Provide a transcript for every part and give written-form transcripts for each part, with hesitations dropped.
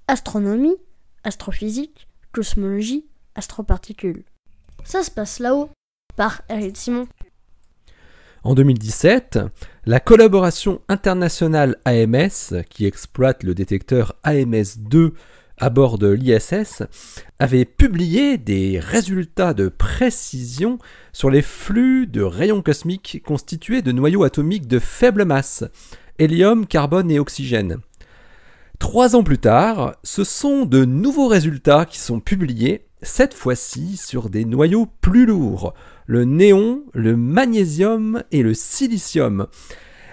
astronomie, astrophysique, cosmologie, astroparticules. Ça se passe là-haut, par Eric Simon. En 2017, la collaboration internationale AMS, qui exploite le détecteur AMS-2 à bord de l'ISS, avait publié des résultats de précision sur les flux de rayons cosmiques constitués de noyaux atomiques de faible masse, hélium, carbone et oxygène. 3 ans plus tard, ce sont de nouveaux résultats qui sont publiés, cette fois-ci sur des noyaux plus lourds, le néon, le magnésium et le silicium,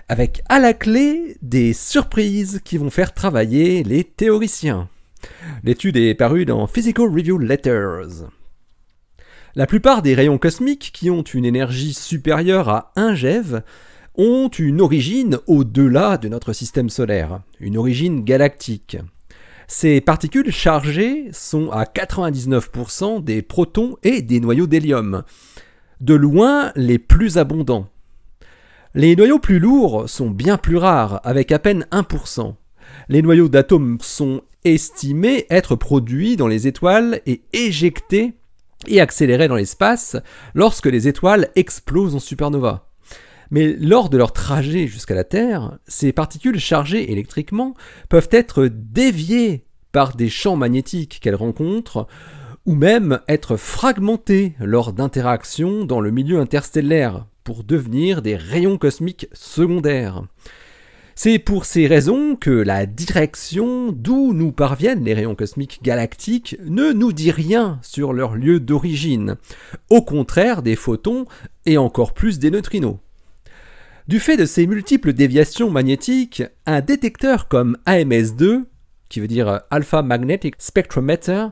avec à la clé des surprises qui vont faire travailler les théoriciens. L'étude est parue dans Physical Review Letters. La plupart des rayons cosmiques qui ont une énergie supérieure à 1 GeV ont une origine au-delà de notre système solaire, une origine galactique. Ces particules chargées sont à 99% des protons et des noyaux d'hélium, de loin les plus abondants. Les noyaux plus lourds sont bien plus rares, avec à peine 1%. Les noyaux d'atomes sont estimés être produits dans les étoiles et éjectés et accélérés dans l'espace lorsque les étoiles explosent en supernova. Mais lors de leur trajet jusqu'à la Terre, ces particules chargées électriquement peuvent être déviées par des champs magnétiques qu'elles rencontrent, ou même être fragmentées lors d'interactions dans le milieu interstellaire pour devenir des rayons cosmiques secondaires. C'est pour ces raisons que la direction d'où nous parviennent les rayons cosmiques galactiques ne nous dit rien sur leur lieu d'origine, au contraire des photons et encore plus des neutrinos. Du fait de ces multiples déviations magnétiques, un détecteur comme AMS-2, qui veut dire Alpha Magnetic Spectrometer,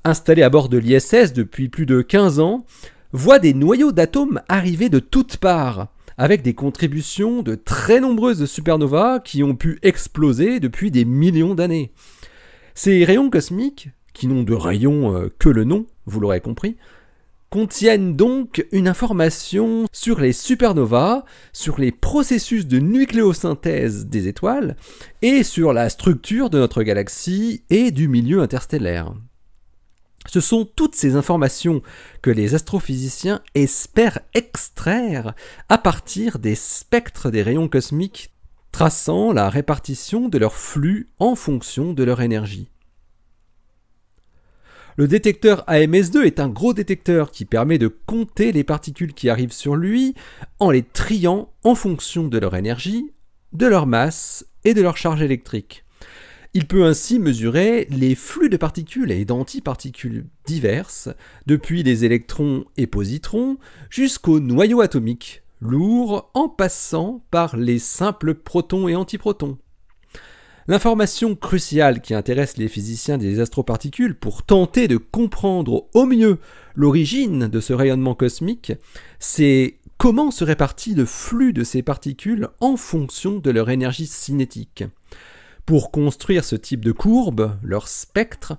installé à bord de l'ISS depuis plus de 15 ans, voit des noyaux d'atomes arriver de toutes parts, avec des contributions de très nombreuses supernovas qui ont pu exploser depuis des millions d'années. Ces rayons cosmiques, qui n'ont de rayons que le nom, vous l'aurez compris, contiennent donc une information sur les supernovas, sur les processus de nucléosynthèse des étoiles et sur la structure de notre galaxie et du milieu interstellaire. Ce sont toutes ces informations que les astrophysiciens espèrent extraire à partir des spectres des rayons cosmiques, traçant la répartition de leur flux en fonction de leur énergie. Le détecteur AMS-2 est un gros détecteur qui permet de compter les particules qui arrivent sur lui en les triant en fonction de leur énergie, de leur masse et de leur charge électrique. Il peut ainsi mesurer les flux de particules et d'antiparticules diverses, depuis les électrons et positrons jusqu'aux noyaux atomiques, lourds en passant par les simples protons et antiprotons. L'information cruciale qui intéresse les physiciens des astroparticules pour tenter de comprendre au mieux l'origine de ce rayonnement cosmique, c'est comment se répartit le flux de ces particules en fonction de leur énergie cinétique. Pour construire ce type de courbe, leur spectre,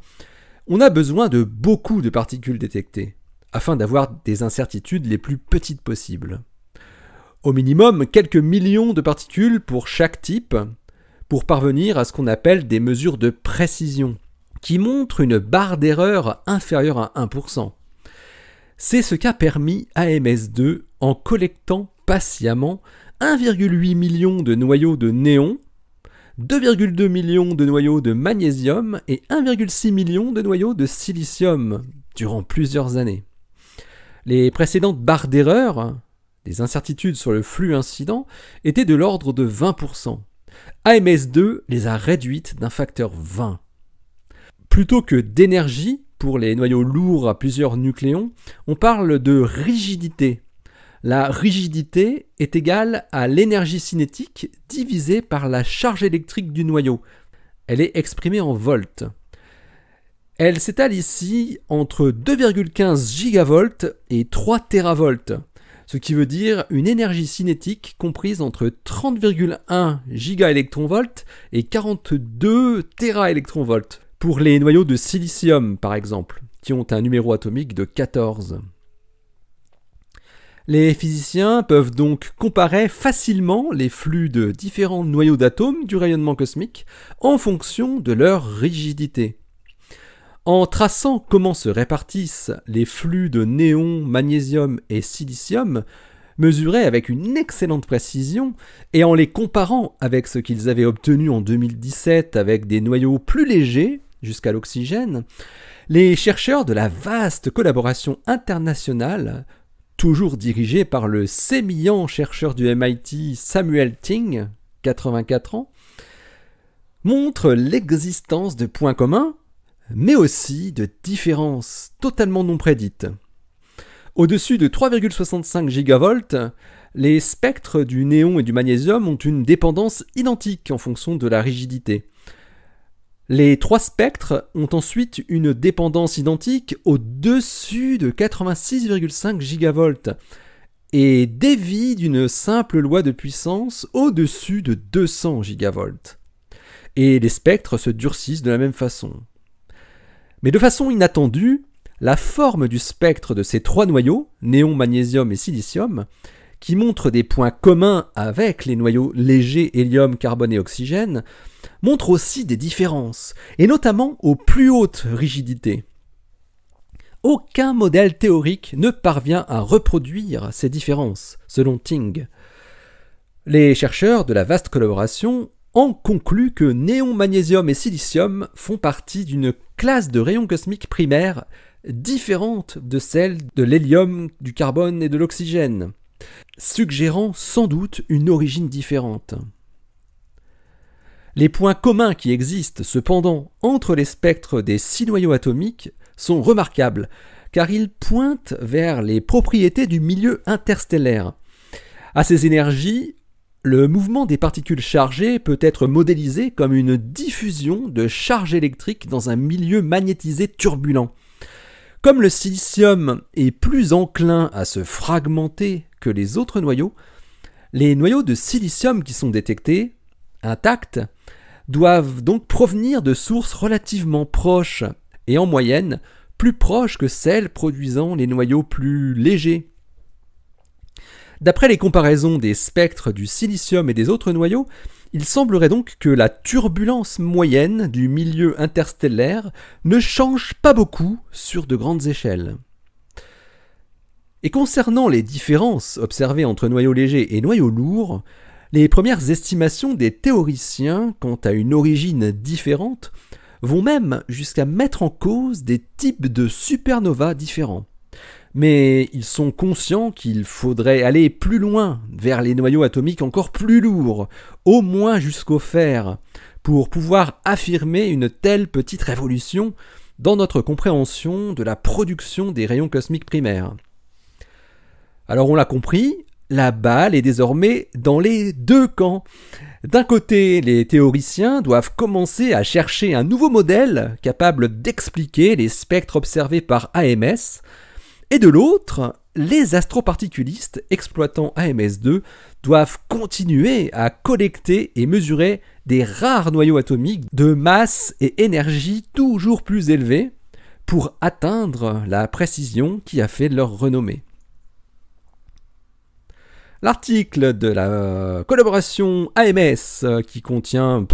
on a besoin de beaucoup de particules détectées, afin d'avoir des incertitudes les plus petites possibles. Au minimum, quelques millions de particules pour chaque type, pour parvenir à ce qu'on appelle des mesures de précision, qui montrent une barre d'erreur inférieure à 1%. C'est ce qu'a permis AMS-2 en collectant patiemment 1,8 million de noyaux de néon, 2,2 millions de noyaux de magnésium et 1,6 million de noyaux de silicium durant plusieurs années. Les précédentes barres d'erreur, des incertitudes sur le flux incident, étaient de l'ordre de 20%. AMS-2 les a réduites d'un facteur 20. Plutôt que d'énergie pour les noyaux lourds à plusieurs nucléons, on parle de rigidité. La rigidité est égale à l'énergie cinétique divisée par la charge électrique du noyau. Elle est exprimée en volts. Elle s'étale ici entre 2,15 gigavolt et 3 teravolts, ce qui veut dire une énergie cinétique comprise entre 30,1 gigaélectronvolts et 42 téraélectronvolts, pour les noyaux de silicium par exemple, qui ont un numéro atomique de 14. Les physiciens peuvent donc comparer facilement les flux de différents noyaux d'atomes du rayonnement cosmique en fonction de leur rigidité. En traçant comment se répartissent les flux de néon, magnésium et silicium, mesurés avec une excellente précision, et en les comparant avec ce qu'ils avaient obtenu en 2017 avec des noyaux plus légers, jusqu'à l'oxygène, les chercheurs de la vaste collaboration internationale, toujours dirigée par le sémillant chercheur du MIT Samuel Ting, 84 ans, montrent l'existence de points communs, mais aussi de différences totalement non prédites. Au-dessus de 3,65 gigavolt, les spectres du néon et du magnésium ont une dépendance identique en fonction de la rigidité. Les trois spectres ont ensuite une dépendance identique au-dessus de 86,5 gigavolt et dévient d'une simple loi de puissance au-dessus de 200 gigavolt. Et les spectres se durcissent de la même façon. Mais de façon inattendue, la forme du spectre de ces trois noyaux, néon, magnésium et silicium, qui montrent des points communs avec les noyaux légers hélium, carbone et oxygène, montre aussi des différences, et notamment aux plus hautes rigidités. Aucun modèle théorique ne parvient à reproduire ces différences, selon Ting. Les chercheurs de la vaste collaboration ont conclu que néon, magnésium et silicium font partie d'une classe de rayons cosmiques primaires différente de celle de l'hélium, du carbone et de l'oxygène, suggérant sans doute une origine différente. Les points communs qui existent cependant entre les spectres des 6 noyaux atomiques sont remarquables, car ils pointent vers les propriétés du milieu interstellaire. À ces énergies, le mouvement des particules chargées peut être modélisé comme une diffusion de charges électriques dans un milieu magnétisé turbulent. Comme le silicium est plus enclin à se fragmenter que les autres noyaux, les noyaux de silicium qui sont détectés, intacts, doivent donc provenir de sources relativement proches, et en moyenne plus proches que celles produisant les noyaux plus légers. D'après les comparaisons des spectres du silicium et des autres noyaux, il semblerait donc que la turbulence moyenne du milieu interstellaire ne change pas beaucoup sur de grandes échelles. Et concernant les différences observées entre noyaux légers et noyaux lourds, les premières estimations des théoriciens quant à une origine différente vont même jusqu'à mettre en cause des types de supernovas différents. Mais ils sont conscients qu'il faudrait aller plus loin, vers les noyaux atomiques encore plus lourds, au moins jusqu'au fer, pour pouvoir affirmer une telle petite révolution dans notre compréhension de la production des rayons cosmiques primaires. Alors on l'a compris, la balle est désormais dans les deux camps. D'un côté, les théoriciens doivent commencer à chercher un nouveau modèle capable d'expliquer les spectres observés par AMS, et de l'autre, les astroparticulistes exploitant AMS2 doivent continuer à collecter et mesurer des rares noyaux atomiques de masse et énergie toujours plus élevés pour atteindre la précision qui a fait leur renommée. L'article de la collaboration AMS qui contient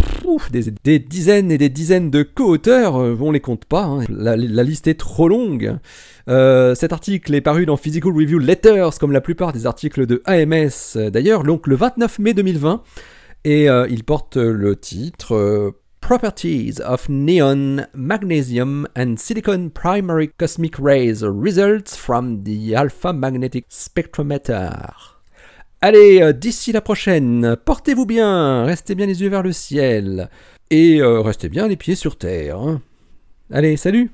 des dizaines et des dizaines de co-auteurs, on les compte pas, hein. La liste est trop longue. Cet article est paru dans Physical Review Letters, comme la plupart des articles de AMS d'ailleurs, donc le 29 mai 2020, et il porte le titre Properties of Neon, Magnesium and Silicon Primary Cosmic Rays Results from the Alpha Magnetic Spectrometer. Allez, d'ici la prochaine, portez-vous bien, restez bien les yeux vers le ciel, et restez bien les pieds sur terre. Allez, salut!